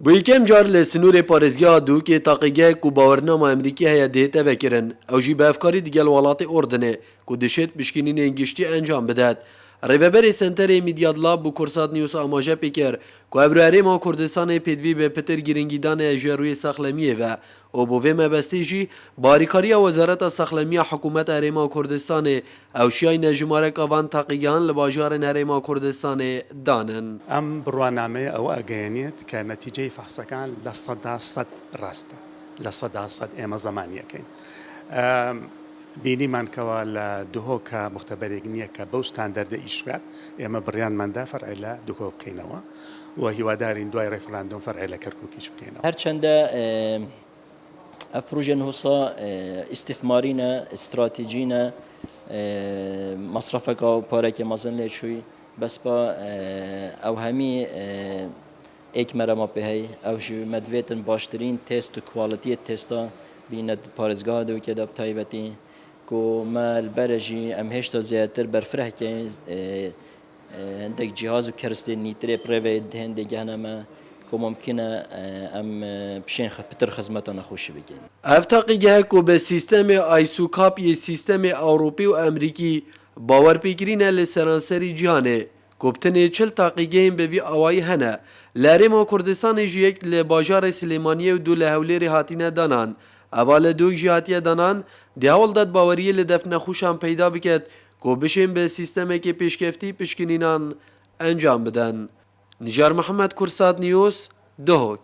Bu yekêm car li Sinûrê parêzgeha Duhokê taqîgehek ku bawernama Amerîkî heye dê tevekirin. Ew jî bi evkarî digel welatê Ordinê ku dişêt piştgirînên giştî encam bidet. Rêveberê Senterê Midyadlab bu Kursat News amaje pêkir ku ev herêma Kurdistanê pêdivî bi pitir girîngîdanê ji rûyê sexlemiyê ve û bi vê mebestî jî barîkariya Wezareta Sexlemiya Hikûmeta Herêma Kurdistanê ewşiyayîne jimareka van taqîgehan li bajarên Herêma Kurdistanê danin. ئەم بڕوانامەیە ئەوە ئەگەیەنێت کە نەتیجەی فەحسەکان لە سەدا سەد ڕاستە لە سەدا سەد ئێمە زەمانیەکەین. بینیمان کەوە لە دهۆکە مختبەرێک نییە کە بەو ستاندەردە ئیشبات ئێمە بڕیانماندا فەرعی لە دهۆ بکەینەوە و هیوادارین دوای ڕێفراندۆم فەرعی لە کەرکووکیش بکەینەوە. هەرچەندە ئەف پروژە نووسا ئیستیثمارینە استراتیجینە مەصرفەکە و پارێکی مەزن لێ چووی بەس بە ئەو هەمی ئێکمەرەمە پێ هەی ئەو ژی مەدوێتن باشترین تێست و کواڵەتیە تێستا بینە پارێزگا دەوکێدا بتایبەتی کو مە البەرەژی ئەم هێشتا زیاتر بەرفرەکە هەندێک جیهاز و کەرستێ نیترێ پرێڤێ هەندێک گەهنەمە کو ممکنە ئەم پشێن پتر خزمەتە نەخۆشی بگەین. Ev taqîgehek ku bi sîstemê Aysûkapiyê sîstemê Ewropî û Amerîkî bawerpêkirîne li seranserî cîhanê ku bi tenê çil taqîgehên bi vî awayî hene. Li Herêma Kurdistanê jî yek li bajarê Silêmaniyê û du li Hewlêrê hatine danan. Eva li Duhok jî hatiye danan, di hewl dat baweriyê li def nexweşan peyda biket ku bişên bi sîstemekê pêşkeftî piştgirînan encam bidin. Nijar Mihemed Kursat News, Duhok.